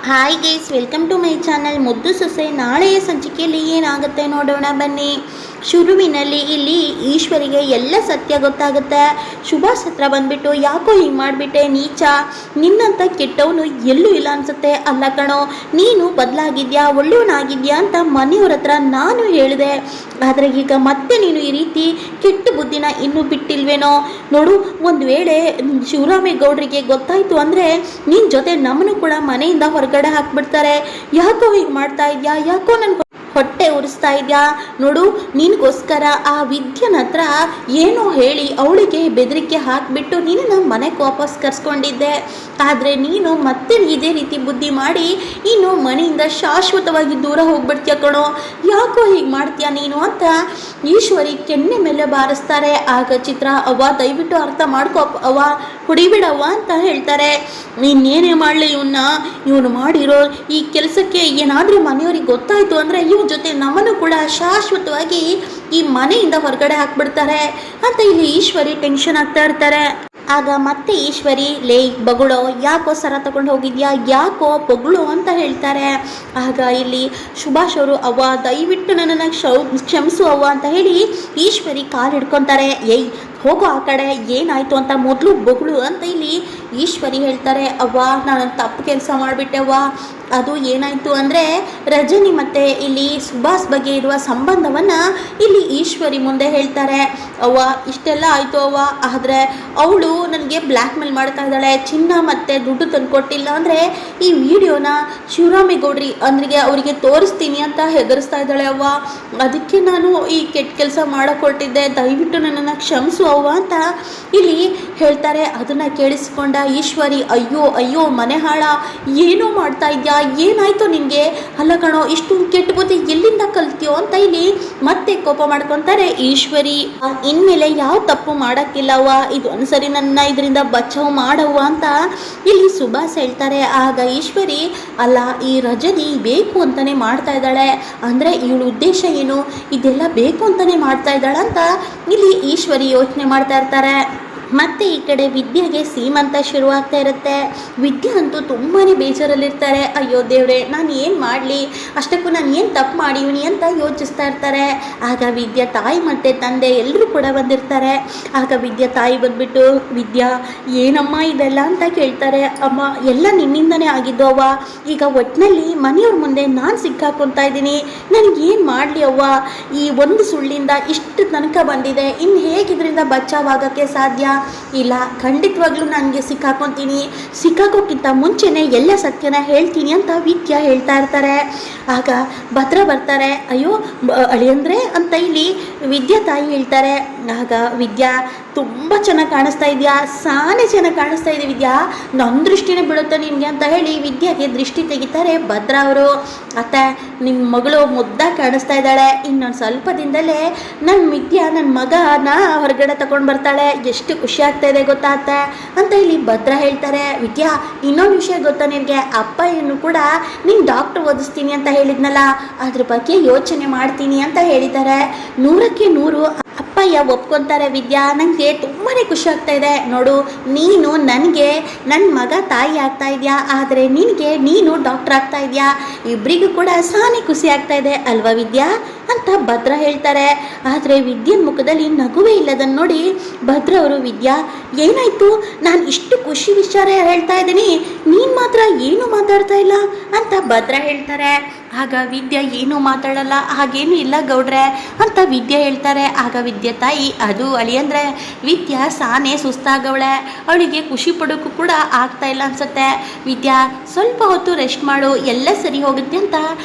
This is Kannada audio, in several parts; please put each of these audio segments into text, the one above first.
Hi guys, welcome to my channel ಮುದ್ದು ಸೊಸೆ. ನಾಳೆಯ ಸಂಚಿಕೆಯಲ್ಲಿ ಏನಾಗುತ್ತೆ ನೋಡೋಣ ಬನ್ನಿ. ಶುರುವಿನಲ್ಲಿ ಇಲ್ಲಿ ಈಶ್ವರಿಗೆ ಎಲ್ಲ ಸತ್ಯ ಗೊತ್ತಾಗುತ್ತೆ. ಸುಭಾಷ್ ಹತ್ರ ಬಂದ್ಬಿಟ್ಟು, ಯಾಕೋ ಹಿಂಗೆ ಮಾಡಿಬಿಟ್ಟೆ ನೀಚ, ನಿನ್ನಂತ ಕೆಟ್ಟವನು ಎಲ್ಲೂ ಇಲ್ಲ ಅನ್ಸುತ್ತೆ. ಅಲ್ಲ ಕಣೋ, ನೀನು ಬದಲಾಗಿದ್ಯಾ, ಒಳ್ಳೆಯವನಾಗಿದ್ಯಾ ಅಂತ ಮನೆಯವ್ರ ಹತ್ರ ನಾನು ಹೇಳಿದೆ. ಆದರೆ ಈಗ ಮತ್ತೆ ನೀನು ಈ ರೀತಿ ಕೆಟ್ಟ ಬುದ್ಧಿನ ಇನ್ನೂ ಬಿಟ್ಟಿಲ್ವೇನೋ ನೋಡು. ಒಂದು ವೇಳೆ ಶಿವರಾಮೇಗೌಡರಿಗೆ ಗೊತ್ತಾಯಿತು ಅಂದರೆ ನಿನ್ನ ಜೊತೆ ನಮ್ಮನ್ನು ಕೂಡ ಮನೆಯಿಂದ ಹೊರಗಡೆ ಹಾಕ್ಬಿಡ್ತಾರೆ. ಯಾಕೋ ಹೀಗೆ ಮಾಡ್ತಾ ಇದೆಯಾ, ಯಾಕೋ ನನ್ನ ಹೊಟ್ಟೆ ಉರಿಸ್ತಾ ಇದೆಯಾ ನೋಡು. ನಿನಗೋಸ್ಕರ ಆ ವಿದ್ಯನ ಹತ್ರ ಏನೋ ಹೇಳಿ ಅವಳಿಗೆ ಬೆದರಿಕೆ ಹಾಕಿಬಿಟ್ಟು ನಿನ್ನ ಮನೆಗೆ ವಾಪಸ್ ಕರ್ಸ್ಕೊಂಡಿದ್ದೆ. ಆದರೆ ನೀನು ಮತ್ತೆ ಇದೇ ರೀತಿ ಬುದ್ಧಿ ಮಾಡಿ ಇನ್ನು ಮನೆಯಿಂದ ಶಾಶ್ವತವಾಗಿ ದೂರ ಹೋಗ್ಬಿಡ್ತೀಯ ಕಣೋ. ಯಾಕೋ ಹೀಗೆ ಮಾಡ್ತೀಯ ನೀನು ಅಂತ ಈಶ್ವರಿ ಕೆನ್ನೆ ಮೇಲೆ ಬಾರಿಸ್ತಾರೆ. ಆಗ ಚಿತ್ರ, ಅವ್ವ ದಯವಿಟ್ಟು ಅರ್ಥ ಮಾಡ್ಕೋ ಅವ್ವ, ಹೊಡಿಬಿಡವ್ವ ಅಂತ ಹೇಳ್ತಾರೆ. ನೀನೇನೇ ಮಾಡಲಿ ಇವನು ಮಾಡಿರೋ ಈ ಕೆಲಸಕ್ಕೆ ಏನಾದರೂ ಮನೆಯವ್ರಿಗೆ ಗೊತ್ತಾಯಿತು ಅಂದರೆ ಇವ್ರ ಜೊತೆ ನಮ್ಮನ್ನು ಕೂಡ ಶಾಶ್ವತವಾಗಿ ಈ ಮನೆಯಿಂದ ಹೊರಗಡೆ ಹಾಕ್ಬಿಡ್ತಾರೆ ಅಂತ ಇಲ್ಲಿ ಈಶ್ವರಿ ಟೆನ್ಷನ್ ಆಗ್ತಾ ಇರ್ತಾರೆ. ಆಗ ಮತ್ತೆ ಈಶ್ವರಿ, ಲೇ ಬಗುಳೋ, ಯಾಕೋ ಸರ ತಗೊಂಡು ಹೋಗಿದ್ಯಾ, ಯಾಕೋ ಬೊಗಳು ಅಂತ ಹೇಳ್ತಾರೆ. ಆಗ ಇಲ್ಲಿ ಸುಭಾಷ್ ಅವರು, ಅವ್ವ ದಯವಿಟ್ಟು ನನ್ನನ್ನು ಕ್ಷಮಿಸು ಅವ್ವ ಅಂತ ಹೇಳಿ ಈಶ್ವರಿ ಕಾಲು ಹಿಡ್ಕೊತಾರೆ. ಏಯ್ ಹೋಗೋ ಆ ಕಡೆ, ಏನಾಯಿತು ಅಂತ ಮೊದಲು ಬೊಗಳು ಅಂತ ಇಲ್ಲಿ ಈಶ್ವರಿ ಹೇಳ್ತಾರೆ. ಅವ್ವ ನಾನೊಂದು ತಪ್ಪು ಕೆಲಸ ಮಾಡಿಬಿಟ್ಟೆ ಅವ್ವ. ಅದು ಏನಾಯಿತು ಅಂದರೆ ರಜನಿ ಮತ್ತು ಇಲ್ಲಿ ಸುಭಾಷ್ ಬಗ್ಗೆ ಇರುವ ಸಂಬಂಧವನ್ನು ಇಲ್ಲಿ ಈಶ್ವರಿ ಮುಂದೆ ಹೇಳ್ತಾರೆ. ಅವ್ವ ಇಷ್ಟೆಲ್ಲ ಆಯಿತು ಅವ್ವ, ಆದರೆ ಅವಳು ನನಗೆ ಬ್ಲ್ಯಾಕ್ ಮೇಲ್ ಮಾಡ್ತಾ ಇದ್ದಾಳೆ. ಚಿನ್ನ ಮತ್ತು ದುಡ್ಡು ತಂದು ಕೊಟ್ಟಿಲ್ಲ ಅಂದರೆ ಈ ವಿಡಿಯೋನ ಶಿವರಾಮೇಗೌಡ್ರಿ ಅವರಿಗೆ ತೋರಿಸ್ತೀನಿ ಅಂತ ಹೆದರಿಸ್ತಾ ಇದ್ದಾಳೆ ಅವ್ವ. ಅದಕ್ಕೆ ನಾನು ಈ ಕೆಟ್ಟ ಕೆಲಸ ಮಾಡೋಕೊಟ್ಟಿದ್ದೆ, ದಯವಿಟ್ಟು ನನ್ನನ್ನು ಕ್ಷಮಿಸು ಅವ್ವ ಅಂತ ಇಲ್ಲಿ ಹೇಳ್ತಾರೆ. ಅದನ್ನು ಕೇಳಿಸ್ಕೊಂಡ ಈಶ್ವರಿ, ಅಯ್ಯೋ ಅಯ್ಯೋ ಮನೆ ಹಾಳ, ಏನೋ ಮಾಡ್ತಾ ಇದ್ಯಾ, ಏನಾಯ್ತು ನಿನಗೆ, ಅಲ್ಲ ಕಣೋ ಇಷ್ಟು ಕೆಟ್ಟ ಬುದ್ಧಿ ಎಲ್ಲಿಂದ ಕಲ್ತ್ಯೋ ಅಂತ ಇಲ್ಲಿ ಮತ್ತೆ ಕೋಪ ಮಾಡ್ಕೊತಾರೆ ಈಶ್ವರಿ. ಇನ್ಮೇಲೆ ಯಾವ ತಪ್ಪು ಮಾಡೋಕ್ಕಿಲ್ಲವ್ವ, ಇದು ಒಂದ್ಸರಿ ನನ್ನ ಇದರಿಂದ ಬಚಾವ್ ಮಾಡವ್ವ ಅಂತ ಇಲ್ಲಿ ಸುಭಾಷ್ ಹೇಳ್ತಾರೆ. ಆಗ ಈಶ್ವರಿ, ಅಲ್ಲ ಈ ರಜನಿ ಬೇಕು ಅಂತಾನೆ ಮಾಡ್ತಾ ಇದ್ದಾಳೆ ಅಂದರೆ ಇವಳ ಉದ್ದೇಶ ಏನು, ಇದೆಲ್ಲ ಬೇಕು ಅಂತಾನೆ ಮಾಡ್ತಾ ಇದ್ದಾಳೆ ಅಂತ ಇಲ್ಲಿ ಈಶ್ವರಿ ಯೋಚನೆ ಮಾಡ್ತಾ ಇರ್ತಾರೆ. ಮತ್ತು ಈ ಕಡೆ ವಿದ್ಯೆಗೆ ಸೀಮಂತ ಶುರುವಾಗ್ತಾ ಇರುತ್ತೆ. ವಿದ್ಯೆ ಅಂತೂ ತುಂಬಾ ಬೇಜಾರಲ್ಲಿರ್ತಾರೆ. ಅಯ್ಯೋ ದೇವ್ರೆ, ನಾನು ಏನು ಮಾಡಲಿ, ಅಷ್ಟಕ್ಕೂ ನಾನು ಏನು ತಪ್ಪು ಮಾಡಿವ್ನಿ ಅಂತ ಯೋಚಿಸ್ತಾ ಇರ್ತಾರೆ. ಆಗ ವಿದ್ಯಾ ತಾಯಿ ಮತ್ತು ತಂದೆ ಎಲ್ಲರೂ ಕೂಡ ಬಂದಿರ್ತಾರೆ. ಆಗ ವಿದ್ಯಾ ತಾಯಿ ಬಂದ್ಬಿಟ್ಟು, ವಿದ್ಯಾ ಏನಮ್ಮ ಇದೆಲ್ಲ ಅಂತ ಕೇಳ್ತಾರೆ. ಅಮ್ಮ ಎಲ್ಲ ನಿನ್ನಿಂದನೇ ಆಗಿದ್ದು ಅವ್ವ, ಈಗ ಒಟ್ಟಿನಲ್ಲಿ ಮನೆಯವ್ರ ಮುಂದೆ ನಾನು ಸಿಕ್ಕಾಕೊತಾ ಇದ್ದೀನಿ, ನನಗೇನು ಮಾಡಲಿ ಅವ್ವ, ಈ ಒಂದು ಸುಳ್ಳಿಂದ ಇಷ್ಟು ತನಕ ಬಂದಿದೆ, ಇನ್ನು ಹೇಗಿದ್ರಿಂದ ಬಚಾವಾಗೋಕ್ಕೆ ಸಾಧ್ಯ, ಇಲ್ಲ ಖಂಡಿತವಾಗ್ಲೂ ನನಗೆ ಸಿಕ್ಕಾಕೊತೀನಿ, ಸಿಕ್ಕಾಕೋಕ್ಕಿಂತ ಮುಂಚೆನೇ ಎಲ್ಲ ಸತ್ಯನ ಹೇಳ್ತೀನಿ ಅಂತ ವಿದ್ಯಾ ಹೇಳ್ತಾ ಇರ್ತಾರೆ. ಆಗ ಭದ್ರ ಬರ್ತಾರೆ. ಅಯ್ಯೋ ಅಳಿಯಂದ್ರೆ ಅಂತ ಇಲ್ಲಿ ವಿದ್ಯಾ ತಾಯಿ ಹೇಳ್ತಾರೆ. ಆಗ ವಿದ್ಯಾ, ತುಂಬ ಚೆನ್ನಾಗಿ ಕಾಣಿಸ್ತಾ ಇದೆಯಾ, ಸಾನೇ ಚೆನ್ನಾಗಿ ಕಾಣಿಸ್ತಾ ಇದೆ ವಿದ್ಯಾ, ನನ್ನ ದೃಷ್ಟಿನೇ ಬೀಳುತ್ತೆ ನಿನಗೆ ಅಂತ ಹೇಳಿ ವಿದ್ಯಾಗೆ ದೃಷ್ಟಿ ತೆಗಿತಾರೆ ಭದ್ರ ಅವರು. ಅತ್ತೆ ನಿಮ್ಮ ಮಗಳು ಮುದ್ದಾಗಿ ಕಾಣಿಸ್ತಾ ಇದ್ದಾಳೆ, ಇನ್ನೊಂದು ಸ್ವಲ್ಪ ದಿನದಲ್ಲೇ ನನ್ನ ವಿದ್ಯಾ ನನ್ನ ಮಗನ ಹೊರಗಡೆ ತಗೊಂಡು ಬರ್ತಾಳೆ, ಎಷ್ಟು ಖುಷಿ ಆಗ್ತಾ ಇದೆ ಗೊತ್ತಾ ಅತ್ತೆ ಅಂತ ಇಲ್ಲಿ ಭದ್ರ ಹೇಳ್ತಾರೆ. ವಿದ್ಯಾ ಇನ್ನೊಂದು ವಿಷಯ ಗೊತ್ತಾ ನಿನಗೆ, ಅಪ್ಪ ಏನು ಕೂಡ ನೀನು ಡಾಕ್ಟರ್ ಓದಿಸ್ತೀನಿ ಅಂತ ಹೇಳಿದ್ನಲ್ಲ, ಅದ್ರ ಬಗ್ಗೆ ಯೋಚನೆ ಮಾಡ್ತೀನಿ ಅಂತ ಹೇಳಿದ್ದಾರೆ. 100ಕ್ಕೆ 100 ಅಪ್ಪಯ್ಯ ಒಪ್ಕೊತಾರೆ. ವಿದ್ಯಾ ನನಗೆ ತುಂಬಾ ಖುಷಿ ಆಗ್ತಾ ಇದೆ ನೋಡು, ನೀನು ನನಗೆ ನನ್ನ ಮಗ ತಾಯಿ ಆಗ್ತಾ ಇದೆಯಾ, ಆದರೆ ನಿನಗೆ ನೀನು ಡಾಕ್ಟರ್ ಆಗ್ತಾ ಇದೆಯಾ, ಇಬ್ಬರಿಗೂ ಕೂಡ ಸಾನೇ ಖುಷಿ ಆಗ್ತಾ ಇದೆ ಅಲ್ವಾ ವಿದ್ಯಾ ಅಂತ ಭದ್ರ ಹೇಳ್ತಾರೆ. ಆದರೆ ವಿದ್ಯನ ಮುಖದಲ್ಲಿ ನಗುವೇ ಇಲ್ಲದನ್ನು ನೋಡಿ ಭದ್ರ ಅವರು, ವಿದ್ಯಾ ಏನಾಯಿತು, ನಾನು ಇಷ್ಟು ಖುಷಿ ವಿಚಾರ ಹೇಳ್ತಾ ಇದ್ದೀನಿ, ನೀನು ಮಾತ್ರ ಏನು ಮಾತಾಡ್ತಾ ಇಲ್ಲ ಅಂತ ಭದ್ರ ಹೇಳ್ತಾರೆ. ಆಗ ವಿದ್ಯಾ ಏನೂ ಮಾತಾಡಲ್ಲ, ಹಾಗೇನು ಇಲ್ಲ ಗೌಡ್ರೆ ಅಂತ ವಿದ್ಯಾ ಹೇಳ್ತಾರೆ. ಆಗ ವಿದ್ಯಾ ತಾಯಿ, ಅದು ಅಳಿಯಂದ್ರೆ ವಿದ್ಯಾ ಸಾನೇ ಸುಸ್ತಾಗವಳೆ, ಅವಳಿಗೆ ಖುಷಿ ಪಡೋಕ್ಕೂ ಕೂಡ ಆಗ್ತಾ ಇಲ್ಲ ಅನ್ಸುತ್ತೆ, ವಿದ್ಯಾ ಸ್ವಲ್ಪ ಹೊತ್ತು ರೆಸ್ಟ್ ಮಾಡು, ಎಲ್ಲ ಸರಿ ಹೋಗುತ್ತೆ ಅಂತ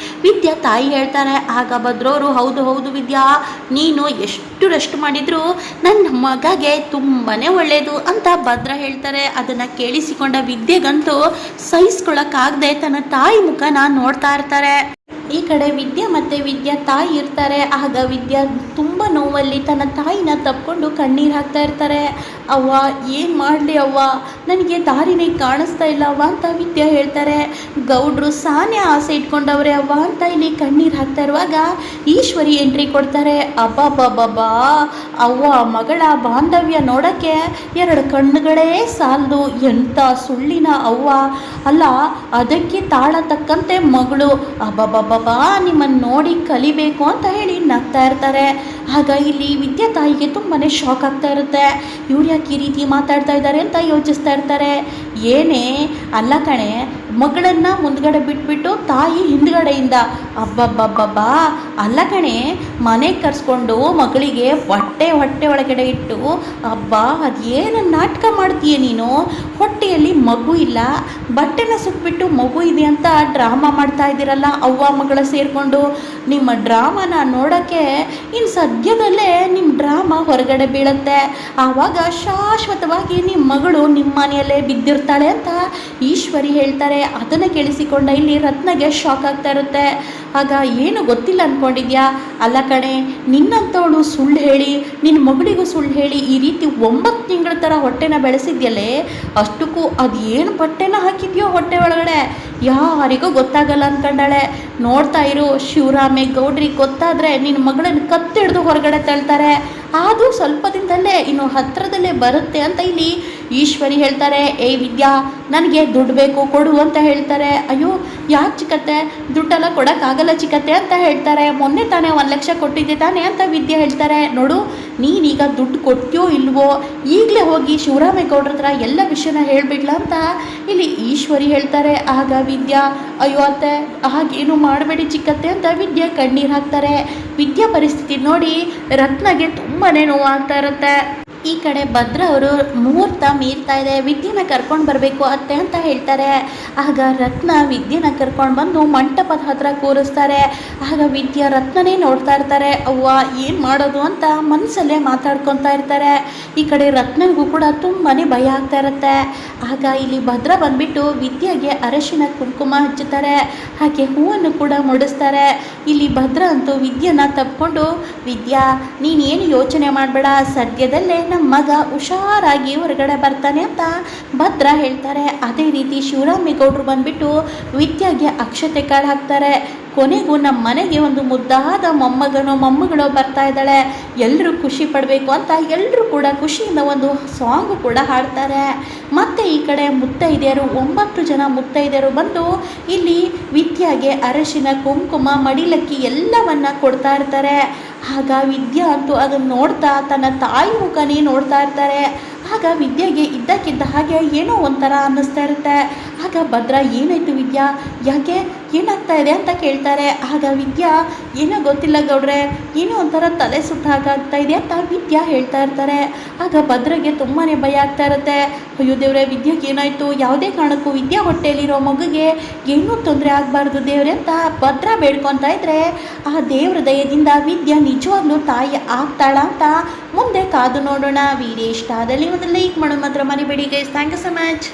ವಿದ್ಯಾ ತಾಯಿ ಹೇಳ್ತಾರೆ. ಆಗ ಭದ್ರವರು, ಹೌದು ಹೌದು ವಿದ್ಯಾ, ನೀನು ಎಷ್ಟು ರೆಸ್ಟ್ ಮಾಡಿದ್ರು ನನ್ನ ಮಗಗೆ ತುಂಬಾ ಒಳ್ಳೆಯದು ಅಂತ ಭದ್ರ ಹೇಳ್ತಾರೆ. ಅದನ್ನು ಕೇಳಿಸಿಕೊಂಡ ವಿದ್ಯೆಗಂತೂ ಸಹಿಸ್ಕೊಳ್ಳೋಕ್ಕಾಗದೆ ತನ್ನ ತಾಯಿ ಮುಖನ ನೋಡ್ತಾ ಇರ್ತಾರೆ. ಈ ಕಡೆ ವಿದ್ಯಾ ಮತ್ತು ವಿದ್ಯಾ ತಾಯಿ ಇರ್ತಾರೆ. ಆಗ ವಿದ್ಯಾ ತುಂಬ ನೋವಲ್ಲಿ ತನ್ನ ತಾಯಿನ ತಪ್ಪಿಕೊಂಡು ಕಣ್ಣೀರು ಹಾಕ್ತಾ ಇರ್ತಾರೆ. ಅವ್ವ ಏನು ಮಾಡಲಿ ಅವ್ವ, ನನಗೆ ದಾರಿನೇ ಕಾಣಿಸ್ತಾ ಇಲ್ಲ ಅವ್ವ ಅಂತ ವಿದ್ಯಾ ಹೇಳ್ತಾರೆ. ಗೌಡ್ರು ಸಾನ್ಯ ಆಸೆ ಇಟ್ಕೊಂಡವ್ರೆ ಅವ್ವ ಅಂತ ಇಲ್ಲಿ ಕಣ್ಣೀರು ಹಾಕ್ತಾ ಇರುವಾಗ ಈಶ್ವರಿ ಎಂಟ್ರಿ ಕೊಡ್ತಾರೆ. ಅಬ್ಬಬ್ಬಬ್ಬಾ, ಅವ್ವ ಮಗಳ ಬಾಂಧವ್ಯ ನೋಡೋಕ್ಕೆ ಎರಡು ಕಣ್ಣುಗಳೇ ಸಾಲದು, ಎಂಥ ಸುಳ್ಳಿನ ಅವ್ವ ಅಲ್ಲ, ಅದಕ್ಕೆ ತಾಳ ತಕ್ಕಂತೆ ಮಗಳು, ಅಬ್ಬಬ್ಬಬ್ಬಾ ನಿಮ್ಮನ್ನು ನೋಡಿ ಕಲಿಬೇಕು ಅಂತ ಹೇಳಿ ನಗ್ತಾ ಇರ್ತಾರೆ. ಆಗ ಇಲ್ಲಿ ವಿದ್ಯಾ ತಾಯಿಗೆ ತುಂಬಾ ಶಾಕ್ ಆಗ್ತಾ ಇರುತ್ತೆ. ಇವ್ರು ಯಾಕೆ ಈ ರೀತಿ ಮಾತಾಡ್ತಾ ಇದ್ದಾರೆ ಅಂತ ಯೋಚಿಸ್ತಾ ಇರ್ತಾರೆ. ಏನೇ ಅಲ್ಲ ಕಣೆ, ಮಗಳನ್ನು ಮುಂದ್ಗಡೆ ಬಿಟ್ಬಿಟ್ಟು ತಾಯಿ ಹಿಂದ್ಗಡೆಯಿಂದ, ಅಬ್ಬಬ್ಬಬ್ಬಬ್ಬಾ ಅಲ್ಲ ಕಣೆ, ಮನೆಗೆ ಕರ್ಸ್ಕೊಂಡು ಮಗಳಿಗೆ ಹೊಟ್ಟೆ ಒಳಗಡೆ ಇಟ್ಟು, ಅಬ್ಬಾ ಅದೇನು ನಾಟಕ ಮಾಡ್ತೀಯ ನೀನು, ಹೊಟ್ಟೆಯಲ್ಲಿ ಮಗು ಇಲ್ಲ, ಬಟ್ಟೆನ ಸುಟ್ಬಿಟ್ಟು ಮಗು ಇದೆ ಅಂತ ಡ್ರಾಮಾ ಮಾಡ್ತಾ ಇದ್ದೀರಲ್ಲ ಅವ್ವ ಮಗಳ ಸೇರಿಕೊಂಡು. ನಿಮ್ಮ ಡ್ರಾಮಾನ ನೋಡೋಕ್ಕೆ ಇನ್ನು ಸದ್ಯದಲ್ಲೇ ನಿಮ್ಮ ಡ್ರಾಮಾ ಹೊರಗಡೆ ಬೀಳುತ್ತೆ. ಆವಾಗ ಶಾಶ್ವತವಾಗಿ ನಿಮ್ಮ ಮಗಳು ನಿಮ್ಮ ಮನೆಯಲ್ಲೇ ಬಿದ್ದಿರ್ತಾಳೆ ಅಂತ ಈಶ್ವರಿ ಹೇಳ್ತಾರೆ. ಅದನ್ನು ಕೇಳಿಸಿಕೊಂಡ ಇಲ್ಲಿ ರತ್ನಗೆ ಶಾಕ್ ಆಗ್ತಾ ಇರುತ್ತೆ. ಆಗ ಏನು ಗೊತ್ತಿಲ್ಲ ಅಂದ್ಕೊಂಡಿದ್ಯಾ, ಅಲ್ಲ ಕಣೆ, ನಿನ್ನಂಥವಳು ಸುಳ್ಳು ಹೇಳಿ ನಿನ್ನ ಮಗಳಿಗೂ ಸುಳ್ಳು ಹೇಳಿ ಈ ರೀತಿ 9 ತಿಂಗಳ ಥರ ಹೊಟ್ಟೆನ ಬೆಳೆಸಿದ್ಯಲ್ಲೇ, ಅಷ್ಟಕ್ಕೂ ಅದು ಏನು ಬಟ್ಟೆನ ಹಾಕಿದ್ಯೋ ಹೊಟ್ಟೆ ಒಳಗಡೆ ಯಾರಿಗೂ ಗೊತ್ತಾಗಲ್ಲ ಅಂದ್ಕೊಂಡಾಳೆ. ನೋಡ್ತಾ ಇರು, ಶಿವರಾಮೇ ಗೌಡ್ರಿಗೆ ಗೊತ್ತಾದರೆ ನಿನ್ನ ಮಗಳನ್ನು ಕತ್ತಿಡ್ದು ಹೊರಗಡೆ ತಳ್ತಾರೆ, ಅದು ಸ್ವಲ್ಪ ದಿನದಲ್ಲೇ ಇನ್ನು ಹತ್ತಿರದಲ್ಲೇ ಬರುತ್ತೆ ಅಂತ ಇಲ್ಲಿ ಈಶ್ವರಿ ಹೇಳ್ತಾರೆ. ಏಯ್ ವಿದ್ಯಾ, ನನಗೆ ದುಡ್ಡು ಬೇಕು ಕೊಡು ಅಂತ ಹೇಳ್ತಾರೆ. ಅಯ್ಯೋ ಯಾಕೆ ಚಿಕ್ಕತ್ತೆ, ದುಡ್ಡೆಲ್ಲ ಕೊಡೋಕ್ಕಾಗಲ್ಲ ಚಿಕ್ಕತ್ತೆ ಅಂತ ಹೇಳ್ತಾರೆ. ಮೊನ್ನೆ ತಾನೇ 1 ಲಕ್ಷ ಕೊಟ್ಟಿದ್ದೆ ತಾನೇ ಅಂತ ವಿದ್ಯಾ ಹೇಳ್ತಾರೆ. ನೋಡು, ನೀನೀಗ ದುಡ್ಡು ಕೊಡ್ತೀಯೋ ಇಲ್ವೋ, ಈಗಲೇ ಹೋಗಿ ಶಿವರಾಮೇಗೌಡ್ರ ಹತ್ರ ಎಲ್ಲ ವಿಷಯನ ಹೇಳಿಬಿಡ್ಲ ಅಂತ ಇಲ್ಲಿ ಈಶ್ವರಿ ಹೇಳ್ತಾರೆ. ಆಗ ವಿದ್ಯಾ, ಅಯ್ಯೋ ಅತ್ತೆ ಹಾಗೇನು ಮಾಡಬೇಡಿ ಚಿಕ್ಕತ್ತೆ ಅಂತ ವಿದ್ಯಾ ಕಣ್ಣೀರು ಹಾಕ್ತಾರೆ. ವಿದ್ಯಾ ಪರಿಸ್ಥಿತಿ ನೋಡಿ ರತ್ನಗೆ ತುಂಬಾ ನೋವಾಗ್ತಾ ಇರುತ್ತೆ. ಈ ಕಡೆ ಭದ್ರ ಅವರು ಮುಹೂರ್ತ ಮೀರ್ತಾ ಇದೆ, ವಿದ್ಯೆನ ಕರ್ಕೊಂಡು ಬರಬೇಕು ಅತ್ತೆ ಅಂತ ಹೇಳ್ತಾರೆ. ಆಗ ರತ್ನ ವಿದ್ಯೆನ ಕರ್ಕೊಂಡು ಬಂದು ಮಂಟಪದ ಹತ್ರ ಕೂರಿಸ್ತಾರೆ. ಆಗ ವಿದ್ಯಾ ರತ್ನನೇ ನೋಡ್ತಾ ಇರ್ತಾರೆ. ಅವ್ವ ಏನು ಮಾಡೋದು ಅಂತ ಮನಸ್ಸಲ್ಲೇ ಮಾತಾಡ್ಕೊತಾ ಇರ್ತಾರೆ. ಈ ಕಡೆ ರತ್ನನಿಗೂ ಕೂಡ ತುಂಬಾ ಭಯ ಆಗ್ತಾ ಇರುತ್ತೆ. ಆಗ ಇಲ್ಲಿ ಭದ್ರ ಬಂದುಬಿಟ್ಟು ವಿದ್ಯೆಗೆ ಅರಶಿನ ಕುಂಕುಮ ಹಚ್ಚುತ್ತಾರೆ, ಹಾಗೆ ಹೂವನ್ನು ಕೂಡ ಮುಡಿಸ್ತಾರೆ. ಇಲ್ಲಿ ಭದ್ರ ಅಂತೂ ವಿದ್ಯೆನ ತಪ್ಪಿಕೊಂಡು, ವಿದ್ಯಾ ನೀನೇನು ಯೋಚನೆ ಮಾಡಬೇಡ, ಸದ್ಯದಲ್ಲೇ ನಮ್ಮ ಮಗ ಹುಷಾರಾಗಿ ಹೊರಗಡೆ ಬರ್ತಾನೆ ಅಂತ ಭದ್ರ ಹೇಳ್ತಾರೆ. ಅದೇ ರೀತಿ ಶಿವರಾಮೇಗೌಡರು ಬಂದುಬಿಟ್ಟು ವಿದ್ಯಾಗೆ ಅಕ್ಷತೆ ಕಾಳು ಹಾಕ್ತಾರೆ. ಕೊನೆಗೂ ನಮ್ಮ ಮನೆಗೆ ಒಂದು ಮುದ್ದಾದ ಮೊಮ್ಮಗಳು ಬರ್ತಾ ಇದ್ದಾಳೆ, ಎಲ್ಲರೂ ಖುಷಿ ಪಡಬೇಕು ಅಂತ ಎಲ್ಲರೂ ಕೂಡ ಖುಷಿಯಿಂದ ಒಂದು ಸಾಂಗು ಕೂಡ ಹಾಡ್ತಾರೆ. ಮತ್ತು ಈ ಕಡೆ ಮುತ್ತೈದೆಯರು 9 ಜನ ಮುತ್ತೈದೆಯರು ಬಂದು ಇಲ್ಲಿ ವಿದ್ಯಾಗೆ ಅರಶಿನ ಕುಂಕುಮ ಮಡಿಲಕ್ಕಿ ಎಲ್ಲವನ್ನ ಕೊಡ್ತಾ ಇರ್ತಾರೆ. ಆಗ ವಿದ್ಯಾ ಅಂತೂ ಅದನ್ನು ನೋಡ್ತಾ ತನ್ನ ತಾಯಿ ಮುಖನೇ ನೋಡ್ತಾ ಇರ್ತಾರೆ. ಆಗ ವಿದ್ಯೆಗೆ ಇದ್ದಕ್ಕಿದ್ದ ಹಾಗೆ ಏನೋ ಒಂಥರ ಅನ್ನಿಸ್ತಾ ಇರುತ್ತೆ. ಆಗ ಭದ್ರ ಏನಾಯಿತು ವಿದ್ಯಾ, ಯಾಕೆ ಏನಾಗ್ತಾ ಇದೆ ಅಂತ ಕೇಳ್ತಾರೆ. ಆಗ ವಿದ್ಯಾ, ಏನೋ ಗೊತ್ತಿಲ್ಲ ಗೌಡ್ರೆ, ಏನೋ ಒಂಥರ ತಲೆ ಸುಟ್ಟಾಗ್ತಾ ಇದೆ ಅಂತ ವಿದ್ಯಾ ಹೇಳ್ತಾ ಇರ್ತಾರೆ. ಆಗ ಭದ್ರಗೆ ತುಂಬಾ ಭಯ ಆಗ್ತಾ ಇರುತ್ತೆ. ಅಯ್ಯೋ ದೇವ್ರೆ, ವಿದ್ಯೆಗೆ ಏನಾಯಿತು, ಯಾವುದೇ ಕಾರಣಕ್ಕೂ ವಿದ್ಯಾ ಹೊಟ್ಟೆಯಲ್ಲಿರೋ ಮಗುಗೆ ಏನೂ ತೊಂದರೆ ಆಗಬಾರ್ದು ದೇವ್ರೆ ಅಂತ ಭದ್ರ ಬೇಡ್ಕೊತಾ ಇದ್ರೆ, ಆ ದೇವ್ರ ದಯದಿಂದ ವಿದ್ಯಾ ನಿಜವಾಗ್ಲೂ ತಾಯಿ ಆಗ್ತಾಳ ಅಂತ ಮುಂದೆ ಕಾದು ನೋಡೋಣ. ವಿಡಿಯೋ ಇಷ್ಟ ಆದಲ್ಲಿ ಒಂದು ಲೈಕ್ ಮಾಡೋ ಮಾತ್ರ ಮರಿಬೇಡಿ guys. Thank you so much.